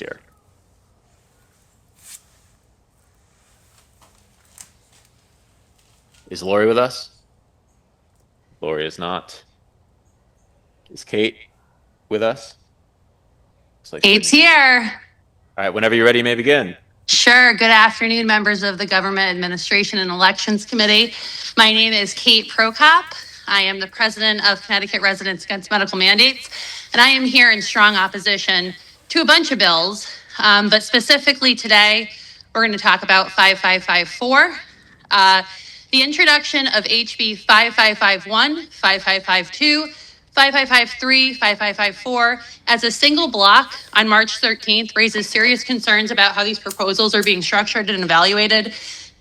Here. Is Lori with us? Lori is not. Is Kate with us? Looks like Kate's here. All right, whenever you're ready, you may begin. Sure. Good afternoon, members of the Government Administration and Elections Committee. My name is Kate Prokop. I am the president of Connecticut Residents Against Medical Mandates, and I am here in strong opposition to a bunch of bills, but specifically today, we're going to talk about 5554, the introduction of HB 5551, 5552, 5553, 5554 as a single block on March 13th raises serious concerns about how these proposals are being structured and evaluated.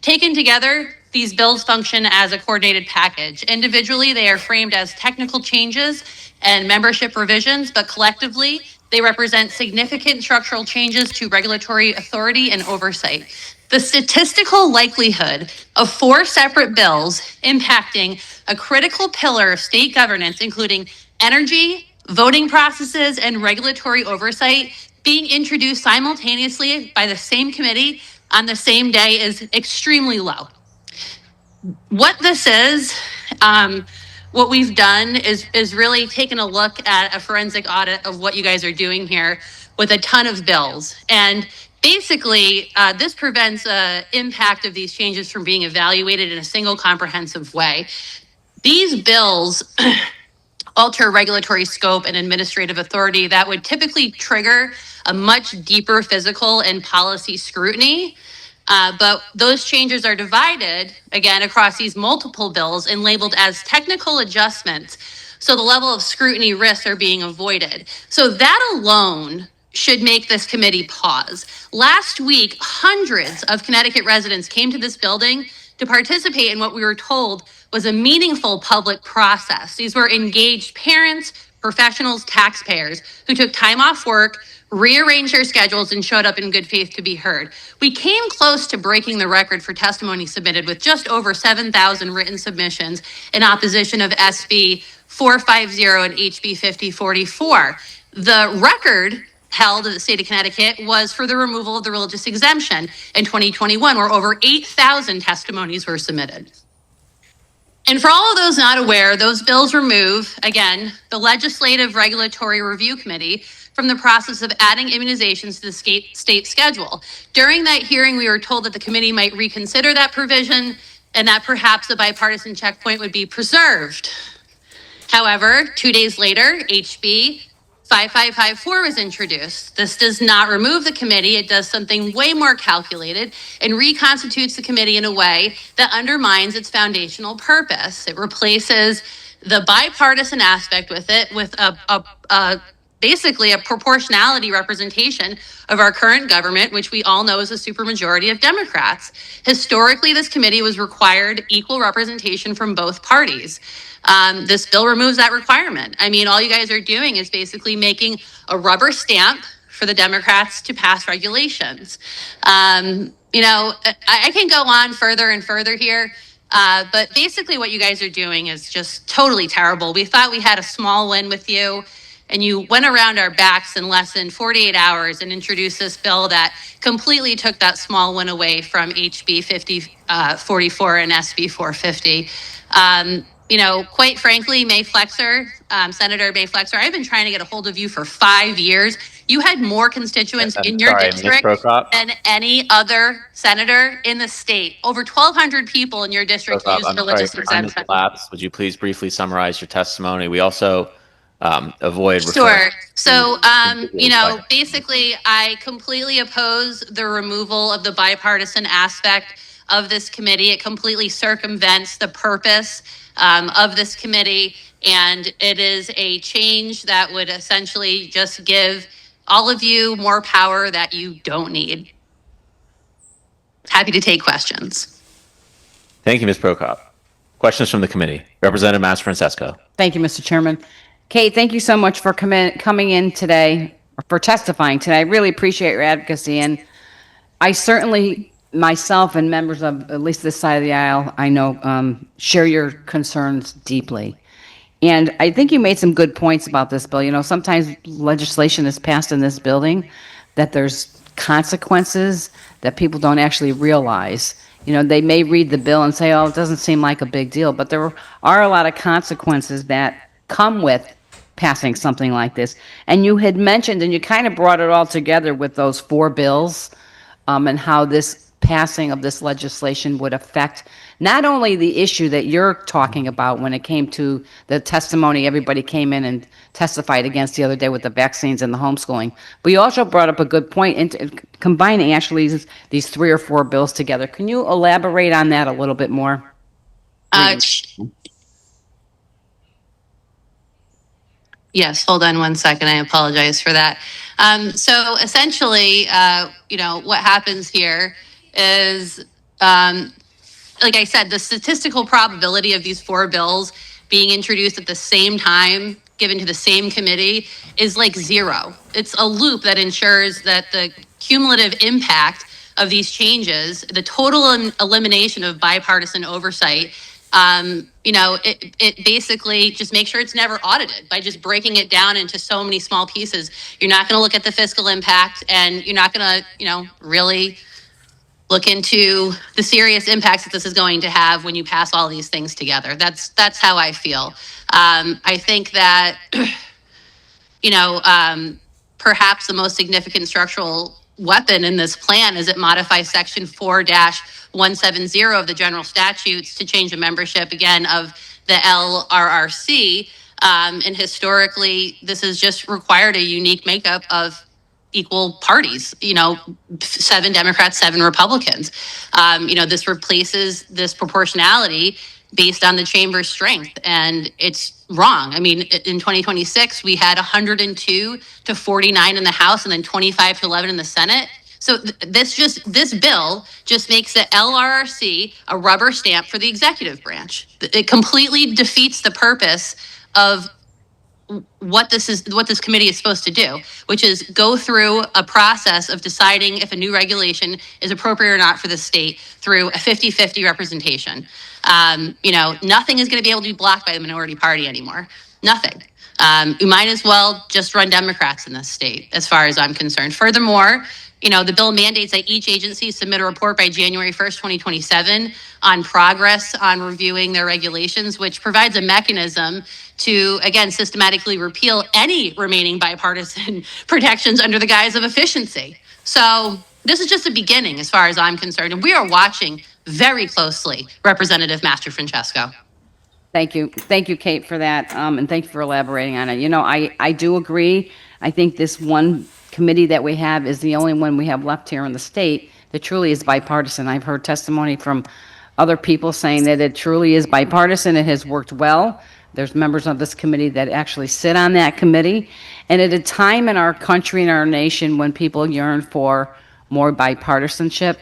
Taken together, these bills function as a coordinated package. Individually, they are framed as technical changes and membership revisions, but collectively, they represent significant structural changes to regulatory authority and oversight. The statistical likelihood of 4 separate bills impacting a critical pillar of state governance, including energy, voting processes, and regulatory oversight, being introduced simultaneously by the same committee on the same day is extremely low. What this is, what we've done is really taken a look at a forensic audit of what you guys are doing here with a ton of bills. And basically, this prevents impact of these changes from being evaluated in a single comprehensive way. These bills alter regulatory scope and administrative authority that would typically trigger a much deeper physical and policy scrutiny. But those changes are divided, again, across these multiple bills and labeled as technical adjustments. So the level of scrutiny risks are being avoided. So that alone should make this committee pause. Last week, hundreds of Connecticut residents came to this building to participate in what we were told was a meaningful public process. These were engaged parents, professionals, taxpayers who took time off work, rearranged their schedules, and showed up in good faith to be heard. We came close to breaking the record for testimony submitted with just over 7,000 written submissions in opposition of SB 450 and HB 5044. The record held in the state of Connecticut was for the removal of the religious exemption in 2021, where over 8,000 testimonies were submitted. And for all of those not aware, those bills remove, again, the Legislative Regulatory Review Committee from the process of adding immunizations to the state schedule. During that hearing, we were told that the committee might reconsider that provision and that perhaps the bipartisan checkpoint would be preserved. However, 2 days later, HB 5554 was introduced. This does not remove the committee. It does something way more calculated and reconstitutes the committee in a way that undermines its foundational purpose. It replaces the bipartisan aspect with it with basically a proportionality representation of our current government, which we all know is a supermajority of Democrats. Historically, this committee was required equal representation from both parties. This bill removes that requirement. I mean, all you guys are doing is basically making a rubber stamp for the Democrats to pass regulations. You know, I can go on further and further here, but basically what you guys are doing is just totally terrible. We thought we had a small win with you, and you went around our backs in less than 48 hours and introduced this bill that completely took that small win away from HB 5044 and SB 450. You know, quite frankly, Senator May Flexer, I've been trying to get a hold of you for 5 years. You had more constituents in your district than any other senator in the state. Over 1,200 people in your district used religious exemption. Would you please briefly summarize your testimony? We also avoid. Sure. So, you know, basically, I completely oppose the removal of the bipartisan aspect of this committee. It completely circumvents the purpose of this committee, and it is a change that would essentially just give all of you more power that you don't need. Happy to take questions. Thank you, Ms. Prokop. Questions from the committee. Representative Mas-Francesco. Thank you, Mr. Chairman. Kate, thank you so much for coming in today, or for testifying today. I really appreciate your advocacy, and I certainly, myself and members of at least this side of the aisle, I know, share your concerns deeply. And I think you made some good points about this bill. You know, sometimes legislation is passed in this building that there's consequences that people don't actually realize. You know, they may read the bill and say, oh, it doesn't seem like a big deal, but there are a lot of consequences that come with passing something like this. And you had mentioned, and you kind of brought it all together with those 4 bills, and how this passing of this legislation would affect not only the issue that you're talking about when it came to the testimony everybody came in and testified against the other day with the vaccines and the homeschooling, but you also brought up a good point in combining actually these 3 or 4 bills together. Can you elaborate on that a little bit more? Yes, hold on one second. I apologize for that. So essentially, what happens here is, like I said, the statistical probability of these 4 bills being introduced at the same time, given to the same committee, is like 0. It's a loop that ensures that the cumulative impact of these changes, the total elimination of bipartisan oversight, it basically just makes sure it's never audited by just breaking it down into so many small pieces. You're not going to look at the fiscal impact, and you're not going to, really look into the serious impacts that this is going to have when you pass all these things together. That's how I feel. I think that, perhaps the most significant structural weapon in this plan is it modifies section 4-170 of the general statutes to change the membership again of the LRRC. And historically, this has just required a unique makeup of equal parties, 7 Democrats, 7 Republicans. This replaces this proportionality based on the chamber's strength, and it's wrong. I mean, in 2026, we had 102 to 49 in the House and then 25 to 11 in the Senate. So this bill just makes the LRRC a rubber stamp for the executive branch. It completely defeats the purpose of what this committee is supposed to do, which is go through a process of deciding if a new regulation is appropriate or not for the state through a 50-50 representation. Nothing is going to be able to be blocked by the minority party anymore. Nothing. You might as well just run Democrats in this state, as far as I'm concerned. Furthermore, the bill mandates that each agency submit a report by January 1st, 2027 on progress on reviewing their regulations, which provides a mechanism to, again, systematically repeal any remaining bipartisan protections under the guise of efficiency. So this is just a beginning as far as I'm concerned. And we are watching very closely Representative Master Francesco. Thank you. Thank you, Kate, for that. And thank you for elaborating on it. I do agree. I think this one committee that we have is the only one we have left here in the state that truly is bipartisan. I've heard testimony from other people saying that it truly is bipartisan. It has worked well. There's members of this committee that actually sit on that committee. And at a time in our country and our nation when people yearn for more bipartisanship,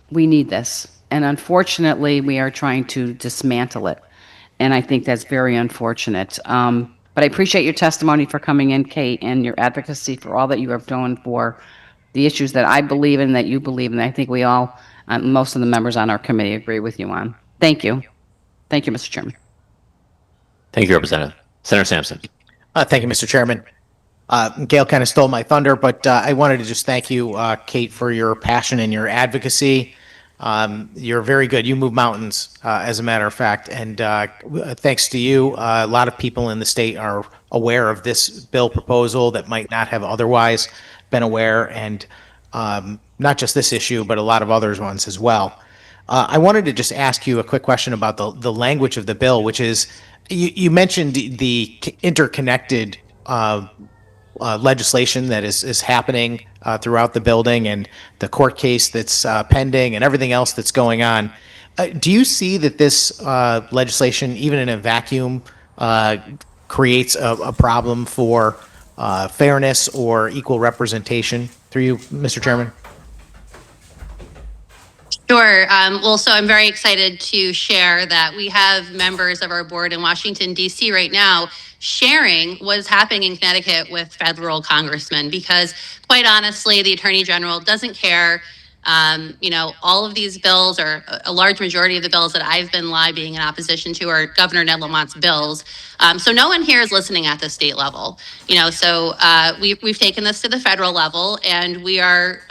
we need this. And unfortunately, we are trying to dismantle it. And I think that's very unfortunate. But I appreciate your testimony for coming in, Kate, and your advocacy for all that you have done for the issues that I believe in, that you believe in. I think we all, most of the members on our committee agree with you on. Thank you. Thank you, Mr. Chairman. Thank you, Representative. Senator Sampson. Thank you, Mr. Chairman. Gail kind of stole my thunder, but I wanted to just thank you, Kate, for your passion and your advocacy. You're very good. You move mountains, as a matter of fact. And thanks to you, a lot of people in the state are aware of this bill proposal that might not have otherwise been aware, and not just this issue, but a lot of others ones as well. I wanted to just ask you a quick question about the language of the bill, which is, you mentioned the interconnected legislation that is happening throughout the building, and the court case that's pending, and everything else that's going on. Do you see that this legislation, even in a vacuum, creates a problem for fairness or equal representation through you, Mr. Chairman? Sure. So I'm very excited to share that we have members of our board in Washington, D.C. right now sharing what's happening in Connecticut with federal congressmen, because quite honestly, the Attorney General doesn't care All of these bills, or a large majority of the bills that I've been lobbying in opposition to, are Governor Ned Lamont's bills. So no one here is listening at the state level. We've taken this to the federal level, and we are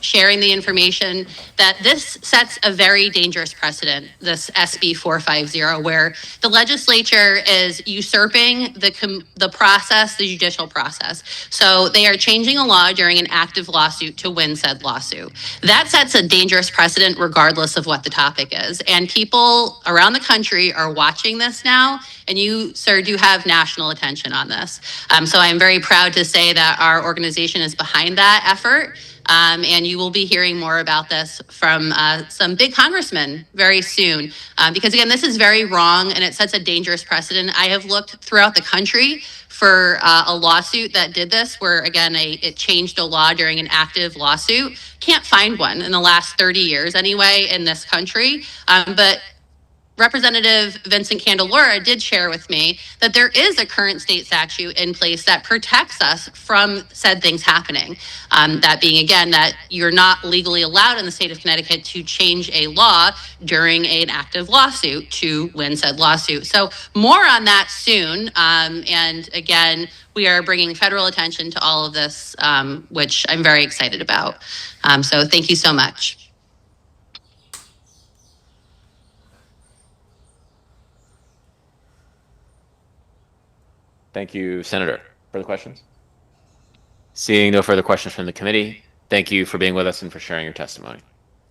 sharing the information that this sets a very dangerous precedent, this SB 450, where the legislature is usurping the process, the judicial process. So they are changing a law during an active lawsuit to win said lawsuit. That sets a dangerous precedent regardless of what the topic is. And people around the country are watching this now, and you, sir, do have national attention on this. So I'm very proud to say that our organization is behind that effort. And you will be hearing more about this from some big congressmen very soon. Because again, this is very wrong, and it sets a dangerous precedent. I have looked throughout the country for a lawsuit that did this, where again, it changed a law during an active lawsuit. Can't find one in the last 30 years anyway in this country. But Representative Vincent Candelora did share with me that there is a current state statute in place that protects us from said things happening. That being, again, that you're not legally allowed in the state of Connecticut to change a law during an active lawsuit to win said lawsuit. So more on that soon. And again, we are bringing federal attention to all of this, which I'm very excited about. So thank you so much. Thank you, Senator. Further questions? Seeing no further questions from the committee, thank you for being with us and for sharing your testimony.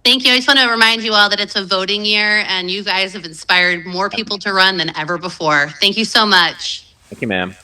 Thank you. I just want to remind you all that it's a voting year, and you guys have inspired more people to run than ever before. Thank you so much. Thank you, ma'am.